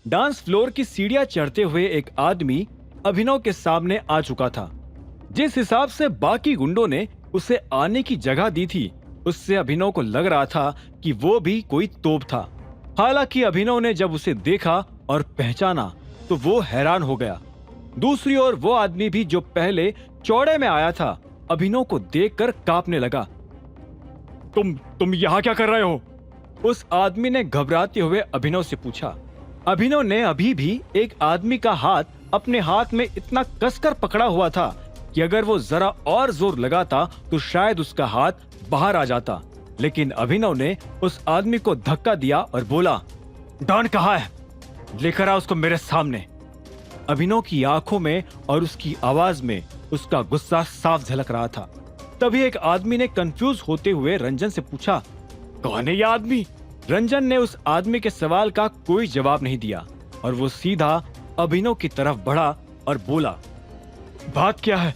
Dance floor की सीढ़ियां चढ़ते हुए एक आदमी अभिनव के सामने आ चुका था। जिस हिसाब से बाकी गुंडों ने उसे आने की जगह दी थी, उससे अभिनव को लग रहा था कि वो भी कोई तोप था। हालांकि अभिनव ने जब उसे देखा और पहचाना तो वो हैरान हो गया। दूसरी ओर वो आदमी भी जो पहले चौड़े में आया था, अभिनव को देखकर कांपने लगा। तुम यहाँ क्या कर रहे हो? उस आदमी ने घबराते हुए अभिनव से पूछा। अभिनव ने अभी भी एक आदमी का हाथ अपने हाथ में इतना कसकर पकड़ा हुआ था कि अगर वो जरा और जोर लगाता तो शायद उसका हाथ बाहर आ जाता। लेकिन अभिनव ने उस आदमी को धक्का दिया और बोला, डॉन कहाँ है? लेकर आ उसको मेरे सामने। अभिनव की आंखों में और उसकी आवाज में उसका गुस्सा साफ झलक रहा था। तभी एक आदमी ने कंफ्यूज होते हुए रंजन से पूछा, कौन है यह आदमी? रंजन ने उस आदमी के सवाल का कोई जवाब नहीं दिया और वो सीधा अभिनव की तरफ बढ़ा और बोला, बात क्या है?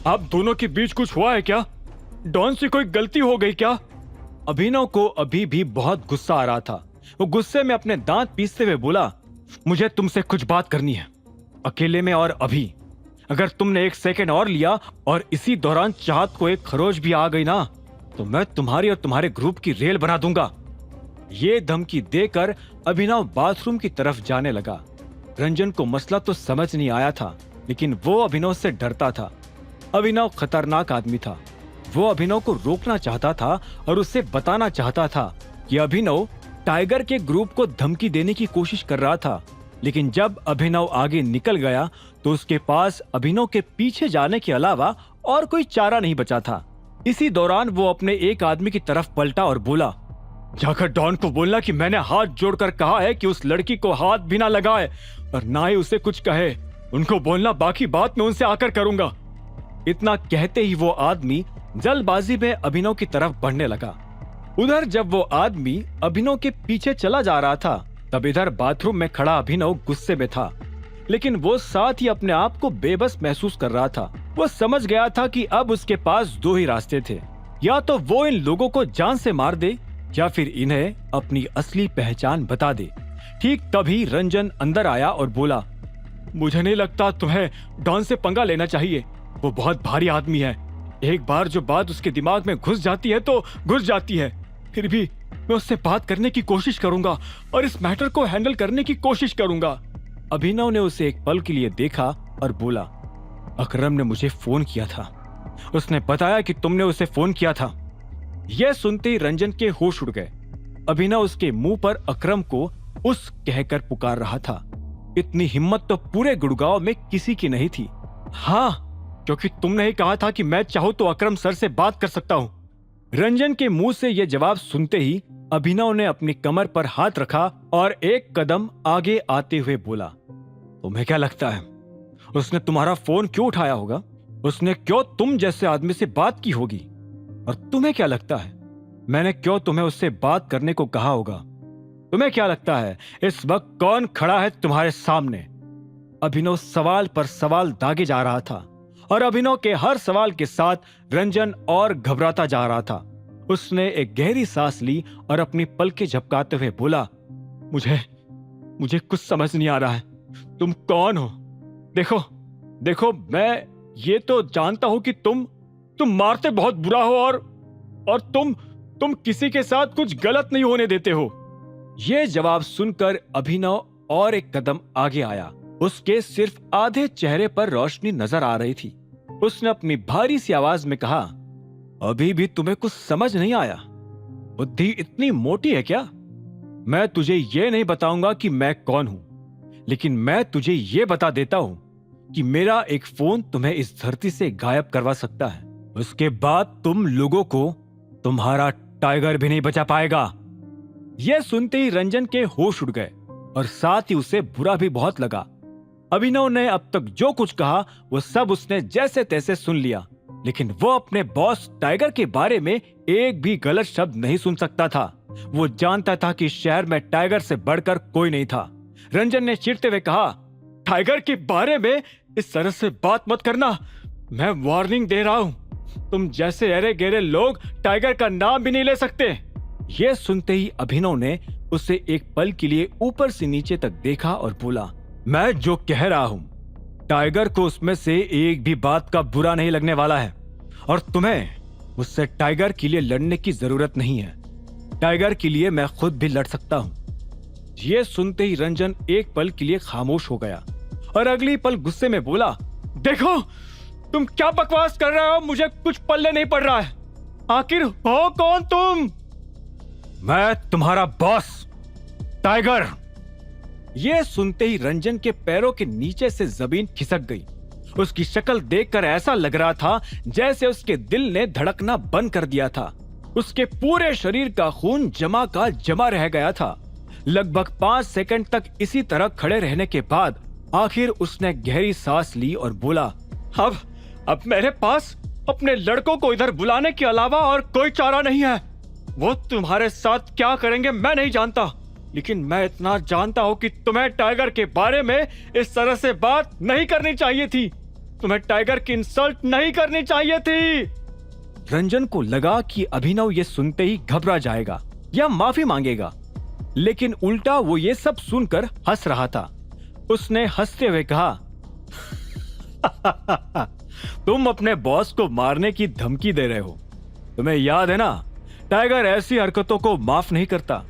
आप दोनों के बीच कुछ हुआ है क्या? डॉन से कोई गलती हो गई क्या? अभिनव को अभी भी बहुत गुस्सा आ रहा था। वो गुस्से में अपने दांत पीसते हुए बोला, मुझे तुमसे कुछ बात करनी है, अकेले में और अभी। अगर तुमने एक सेकंड और लिया और इसी दौरान चाहत को एक खरोच भी आ गई ना, तो मैं तुम्हारी और तुम्हारे ग्रुप की रेल बना दूंगा। ये धमकी देकर अभिनव बाथरूम की तरफ जाने लगा। रंजन को मसला तो समझ नहीं आया था, लेकिन वो अभिनव से डरता था। अभिनव खतरनाक आदमी था। वो अभिनव को रोकना चाहता था और उसे बताना चाहता था कि अभिनव टाइगर के ग्रुप को धमकी देने की कोशिश कर रहा था। लेकिन जब अभिनव आगे निकल गया तो उसके पास अभिनव के पीछे जाने के अलावा और कोई चारा नहीं बचा था। इसी दौरान वो अपने एक आदमी की तरफ पलटा और बोला, जाकर डॉन को बोलना कि मैंने हाथ जोड़कर कहा है कि उस लड़की को हाथ भी ना लगाए और ना ही उसे कुछ कहे। उनको बोलना, बाकी बात मैं उनसे आकर करूंगा। इतना कहते ही वो आदमी जल्दबाजी में अभिनव की तरफ बढ़ने लगा। उधर जब वो आदमी अभिनव के पीछे चला जा रहा था, तब इधर बाथरूम में खड़ा अभिनव गुस्से में था, लेकिन वो साथ ही अपने आप को बेबस महसूस कर रहा था। वो समझ गया था कि अब उसके पास दो ही रास्ते थे, या तो वो इन लोगों को जान से मार दे या फिर इन्हें अपनी असली पहचान बता दे। ठीक तभी रंजन अंदर आया और बोला, मुझे नहीं लगता तुम्हें डॉन से पंगा लेना चाहिए। वो बहुत भारी आदमी है। एक बार जो बात उसके दिमाग में घुस जाती है तो घुस जाती है। फिर भी मैं उससे बात करने की कोशिश करूंगा और इस मैटर को हैंडल करने की कोशिश करूंगा। अभिनव ने उसे एक पल के लिए देखा और बोला, अकरम ने मुझे फोन किया था। उसने बताया कि तुमने उसे फोन किया था। यह सुनते ही रंजन के होश उड़ गए। अभिनव उसके मुंह पर अकरम को उस कहकर पुकार रहा था। इतनी हिम्मत तो पूरे गुड़गांव में किसी की नहीं थी। हाँ, क्योंकि तुमने ही कहा था कि मैं चाहूं तो अकरम सर से बात कर सकता हूं। रंजन के मुंह से यह जवाब सुनते ही अभिनव ने अपनी कमर पर हाथ रखा और एक कदम आगे आते हुए बोला, तुम्हें क्या लगता है उसने तुम्हारा फोन क्यों उठाया होगा? उसने क्यों तुम जैसे आदमी से बात की होगी? और तुम्हें क्या लगता है मैंने क्यों तुम्हें उससे बात करने को कहा होगा? तुम्हें क्या लगता है इस वक्त कौन खड़ा है तुम्हारे सामने? अभिनव सवाल पर सवाल दागे जा रहा था और अभिनव के हर सवाल के साथ रंजन और घबराता जा रहा था। उसने एक गहरी सांस ली और अपनी पलकें झपकाते हुए बोला, मुझे कुछ समझ नहीं आ रहा है। तुम कौन हो? देखो मैं ये तो जानता हूं कि तुम मारते बहुत बुरा हो और तुम किसी के साथ कुछ गलत नहीं होने देते हो। यह जवाब सुनकर अभिनव और एक कदम आगे आया। उसके सिर्फ आधे चेहरे पर रोशनी नजर आ रही थी। उसने अपनी भारी सी आवाज में कहा, अभी भी तुम्हें कुछ समझ नहीं आया? बुद्धि इतनी मोटी है क्या? मैं तुझे यह नहीं बताऊंगा कि मैं कौन हूं, लेकिन मैं तुझे यह बता देता हूं कि मेरा एक फोन तुम्हें इस धरती से गायब करवा सकता है। उसके बाद तुम लोगों को तुम्हारा टाइगर भी नहीं बचा पाएगा। यह सुनते ही रंजन के होश उड़ गए और साथ ही उसे बुरा भी बहुत लगा। अभिनव ने अब तक जो कुछ कहा वो सब उसने जैसे तैसे सुन लिया, लेकिन वो अपने बॉस टाइगर के बारे में एक भी गलत शब्द नहीं सुन सकता था। वो जानता था कि शहर में टाइगर से बढ़कर कोई नहीं था। रंजन ने चिढ़ते हुए कहा, टाइगर के बारे में इस तरह से बात मत करना। मैं वार्निंग दे रहा हूं, तुम जैसे अरे गेरे लोग टाइगर का नाम भी नहीं ले सकते। यह सुनते ही अभिनव ने उसे एक पल के लिए ऊपर से नीचे तक देखा और बोला, मैं जो कह रहा हूं, टाइगर को उसमें से एक भी बात का बुरा नहीं लगने वाला है और तुम्हें मुझसे टाइगर के लिए लड़ने की जरूरत नहीं है। टाइगर के लिए मैं खुद भी लड़ सकता हूं। यह सुनते ही रंजन एक पल के लिए खामोश हो गया और अगली पल गुस्से में बोला, देखो तुम क्या बकवास कर रहे हो, मुझे कुछ पल्ले नहीं पड़ रहा है। आखिर हो कौन तुम? मैं तुम्हारा बॉस टाइगर। यह सुनते ही रंजन के पैरों के नीचे से जमीन खिसक गई। उसकी शक्ल देखकर ऐसा लग रहा था जैसे उसके दिल ने धड़कना बंद कर दिया था। उसके पूरे शरीर का खून जमा का जमा रह गया था। लगभग 5 सेकंड तक इसी तरह खड़े रहने के बाद आखिर उसने गहरी सांस ली और बोला, अब मेरे पास अपने लड़कों को इधर बुलाने के अलावा और कोई चारा नहीं है। वो तुम्हारे साथ क्या करेंगे मैं नहीं जानता, लेकिन मैं इतना जानता हूं कि तुम्हें टाइगर के बारे में इस तरह से बात नहीं करनी चाहिए थी। तुम्हें टाइगर की इंसल्ट नहीं करनी चाहिए थी। रंजन को लगा कि अभिनव ये सुनते ही घबरा जाएगा या माफी मांगेगा, लेकिन उल्टा वो ये सब सुनकर हंस रहा था। उसने हंसते हुए कहा, तुम अपने बॉस को मारने की धमकी दे रहे हो। तुम्हें याद है ना, टाइगर ऐसी हरकतों को माफ नहीं करता।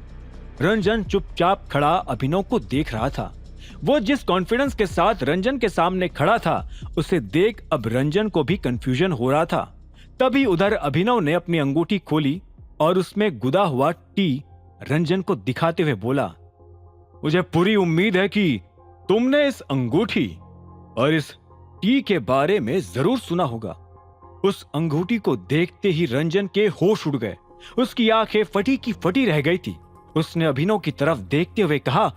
रंजन चुपचाप खड़ा अभिनव को देख रहा था। वो जिस कॉन्फिडेंस के साथ रंजन के सामने खड़ा था, उसे देख अब रंजन को भी कंफ्यूजन हो रहा था। तभी उधर अभिनव ने अपनी अंगूठी खोली और उसमें गुदा हुआ टी रंजन को दिखाते हुए बोला, मुझे पूरी उम्मीद है कि तुमने इस अंगूठी और इस टी के बारे में जरूर सुना होगा। उस अंगूठी को देखते ही रंजन के होश उड़ गए। उसकी आंखें फटी की फटी रह गई थी। उसने अभिनव की तरफ देखते हुए कहा,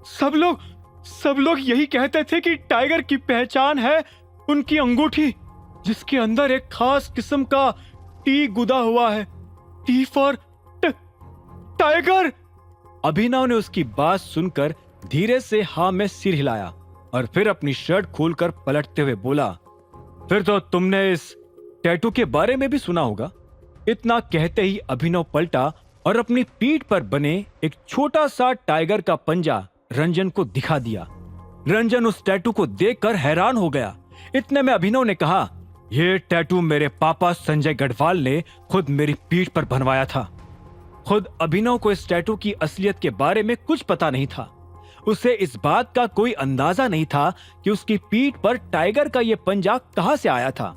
सब लोग यही कहते थे कि टाइगर की पहचान है उनकी अंगूठी, जिसके अंदर एक खास किस्म का टी गुदा हुआ है। T for tiger. अभिनव ने उसकी बात सुनकर धीरे से हाँ में सिर हिलाया और फिर अपनी शर्ट खोलकर पलटते हुए बोला, फिर तो तुमने इस टैटू के बारे में भी सुना होगा। इतना कहते ही अभिनव पलटा और अपनी पीठ पर बने एक छोटा सा टाइगर का पंजा रंजन को दिखा दिया। रंजन उस टैटू को देखकर हैरान हो गया। इतने में अभिनव ने कहा, यह टैटू मेरे पापा संजय गढ़वाल ने खुद मेरी पीठ पर बनवाया था। खुद अभिनव को इस टैटू की असलियत के बारे में कुछ पता नहीं था। उसे इस बात का कोई अंदाजा नहीं था कि उसकी पीठ पर टाइगर का यह पंजा कहां से आया था।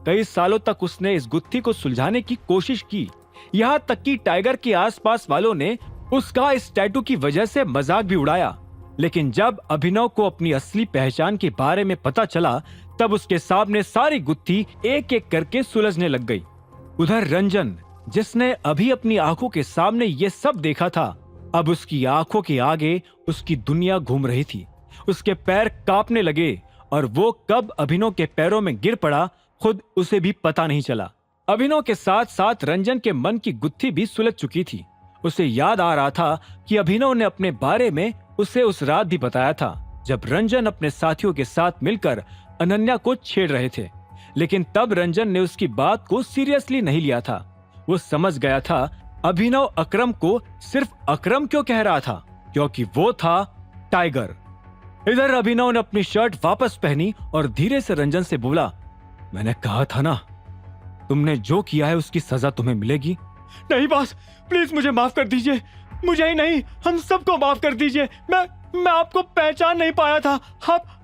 कई सालों तक उसने इस गुत्थी को सुलझाने की कोशिश की, यहाँ तक कि टाइगर के आसपास वालों ने उसका इस टैटू की वजह से मजाक भी उड़ाया। लेकिन जब अभिनव को अपनी असली पहचान के बारे में पता चला, तब उसके सामने सारी गुत्थी एक एक करके सुलझने लग गई। उधर रंजन, जिसने अभी अपनी आंखों के सामने ये सब देखा था, अब उसकी आंखों के आगे उसकी दुनिया घूम रही थी। उसके पैर कांपने लगे और वो कब अभिनव के पैरों में गिर पड़ा, खुद उसे भी पता नहीं चला। अभिनव के साथ साथ रंजन के मन की गुत्थी भी सुलझ चुकी थी। उसे याद आ रहा था कि अभिनव ने अपने बारे में उसे उस रात भी बताया था, जब रंजन अपने साथियों के साथ मिलकर अनन्या को छेड़ रहे थे। लेकिन तब रंजन ने उसकी बात को सीरियसली नहीं लिया था। वो समझ गया था अभिनव अकरम को सिर्फ अकरम क्यों कह रहा था, क्योंकि वो था टाइगर। इधर अभिनव ने अपनी शर्ट वापस पहनी और धीरे से रंजन से बोला, मैंने कहा था ना, तुमने जो किया है उसकी सजा तुम्हें मिलेगी। नहीं बॉस, प्लीज मुझे माफ कर दीजिए। मुझे ही नहीं, हम सबको माफ कर दीजिए। मैं आपको पहचान नहीं पाया था।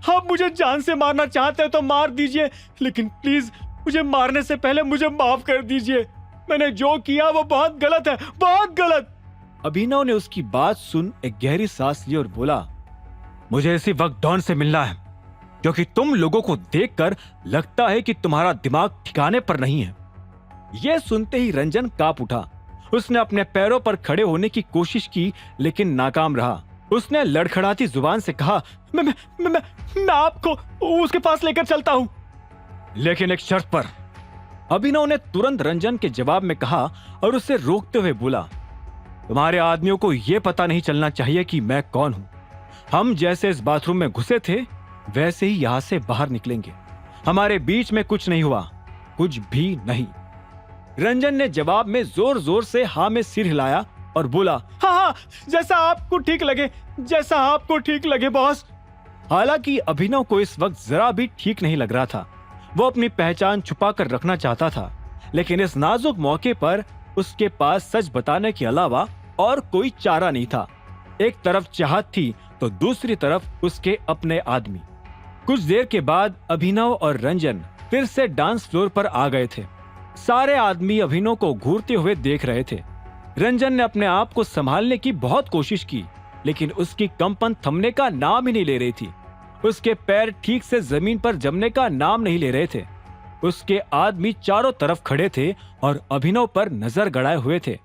आप मुझे जान से मारना चाहते हो तो मार दीजिए, लेकिन प्लीज मुझे मारने से पहले मुझे माफ कर दीजिए। मैंने जो किया वो बहुत गलत है, बहुत गलत। अभिनव ने उसकी बात सुन एक गहरी सांस ली और बोला, मुझे इसी वक्त डॉन से मिलना है, क्योंकि तुम लोगों को देखकर लगता है कि तुम्हारा दिमाग ठिकाने पर नहीं है। यह सुनते ही रंजन कांप उठा। उसने अपने पैरों पर खड़े होने की कोशिश की, लेकिन नाकाम रहा। उसने लड़खड़ाती जुबान से कहा, मैं आपको उसके पास लेकर चलता हूं, लेकिन एक शर्त पर। अभिनव ने तुरंत रंजन के जवाब में कहा और उसे रोकते हुए बोला, तुम्हारे आदमियों को यह पता नहीं चलना चाहिए कि मैं कौन हूं। हम जैसे इस बाथरूम में घुसे थे, वैसे ही यहां से बाहर निकलेंगे। हमारे बीच में कुछ नहीं हुआ, कुछ भी नहीं। रंजन ने जवाब में जोर जोर से हाँ में सिर हिलाया और बोला, हाँ हाँ, जैसा आपको ठीक लगे बॉस। हालांकि अभिनव को इस वक्त जरा भी ठीक नहीं लग रहा था। वो अपनी पहचान छुपा कर रखना चाहता था, लेकिन इस नाजुक मौके पर उसके पास सच बताने के अलावा और कोई चारा नहीं था। एक तरफ चाहत थी तो दूसरी तरफ उसके अपने आदमी। कुछ देर के बाद अभिनव और रंजन फिर से डांस फ्लोर पर आ गए थे। सारे आदमी अभिनव को घूरते हुए देख रहे थे। रंजन ने अपने आप को संभालने की बहुत कोशिश की, लेकिन उसकी कंपन थमने का नाम ही नहीं ले रही थी। उसके पैर ठीक से जमीन पर जमने का नाम नहीं ले रहे थे। उसके आदमी चारों तरफ खड़े थे और अभिनव पर नजर गड़ाए हुए थे।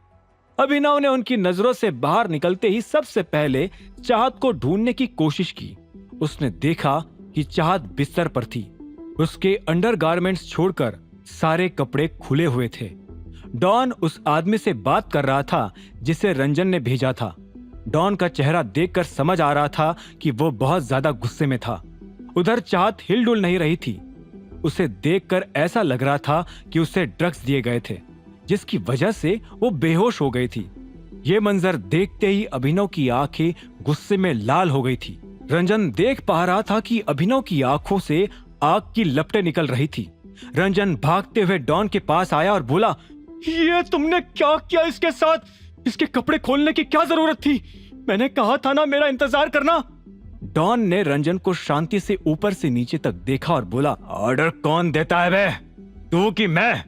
अभिनव ने उनकी नजरों से बाहर निकलते ही सबसे पहले चाहत को ढूंढने की कोशिश की। उसने देखा कि चाहत बिस्तर पर थी। उसके अंडरगारमेंट्स छोड़कर सारे कपड़े खुले हुए थे। डॉन उस आदमी से बात कर रहा था जिसे रंजन ने भेजा था। डॉन का चेहरा देखकर समझ आ रहा था कि वो बहुत ज्यादा गुस्से में था। उधर चाहत हिलडुल नहीं रही थी। उसे देखकर ऐसा लग रहा था कि उसे ड्रग्स दिए गए थे, जिसकी वजह से वो बेहोश हो गई थी। ये मंजर देखते ही अभिनव की आंखें गुस्से में लाल हो गई थी। रंजन देख पा रहा था कि अभिनव की आंखों से आग की लपटें निकल रही थी। रंजन भागते हुए डॉन के पास आया और बोला, ये तुमने क्या किया इसके साथ? इसके कपड़े खोलने की क्या जरूरत थी? मैंने कहा था ना मेरा इंतजार करना। डॉन ने रंजन को शांति से ऊपर से नीचे तक देखा और बोला, ऑर्डर कौन देता है बे, तू कि मैं?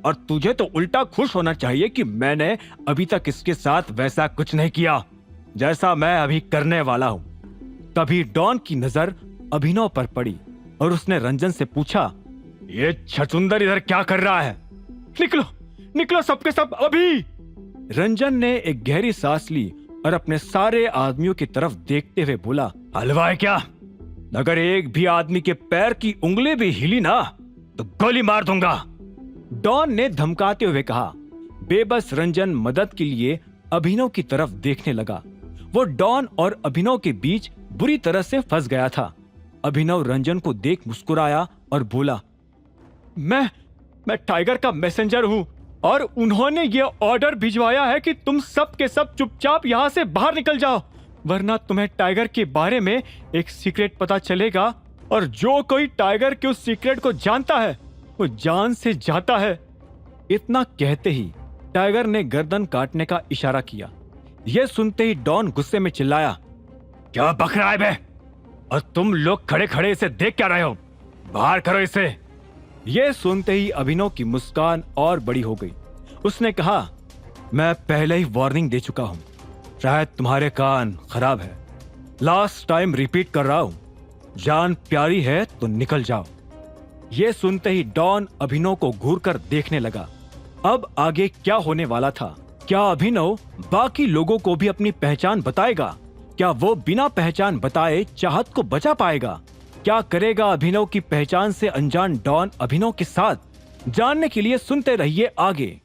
और तुझे तो उल्टा खुश होना चाहिए कि मैंने अभी तक इसके साथ वैसा कुछ नहीं किया जैसा मैं अभी करने वाला हूं। तभी डॉन की नजर अभिनव पर पड़ी और उसने रंजन से पूछा, ये छचुंदर इधर क्या कर रहा है? निकलो निकलो सबके सब अभी। रंजन ने एक गहरी सांस ली और अपने सारे आदमियों की तरफ देखते हुए बोला, हलवा है क्या? अगर एक भी आदमी के पैर की उंगली भी हिली ना तो गोली मार दूंगा। डॉन ने धमकाते हुए कहा। बेबस रंजन मदद के लिए अभिनव की तरफ देखने लगा। वो डॉन और अभिनव के बीच बुरी तरह से फंस गया था। अभिनव रंजन को देख मुस्कुराया और बोला, मैं टाइगर का मैसेंजर हूं और उन्होंने ये ऑर्डर भिजवाया है कि तुम सब के सब चुपचाप यहां से बाहर निकल जाओ, वरना तुम्हें टाइगर के बारे में एक सीक्रेट पता चलेगा और जो कोई टाइगर के उस सीक्रेट को जानता है वो जान से जाता है। इतना कहते ही टाइगर ने गर्दन काटने का इशारा किया। यह सुनते ही डॉन गुस्से में चिल्लाया, क्या बक रहा है बे? और तुम लोग खड़े खड़े इसे देख क्या रहे हो? बाहर करो इसे। यह सुनते ही अभिनव की मुस्कान और बड़ी हो गई। उसने कहा, मैं पहले ही वार्निंग दे चुका हूं, शायद तुम्हारे कान खराब है। लास्ट टाइम रिपीट कर रहा हूं, जान प्यारी है तो निकल जाओ। यह सुनते ही डॉन अभिनव को घूरकर देखने लगा। अब आगे क्या होने वाला था? क्या अभिनव बाकी लोगों को भी अपनी पहचान बताएगा? क्या वो बिना पहचान बताए चाहत को बचा पाएगा? क्या करेगा अभिनव की पहचान से अनजान डॉन अभिनव के साथ? जानने के लिए सुनते रहिए आगे।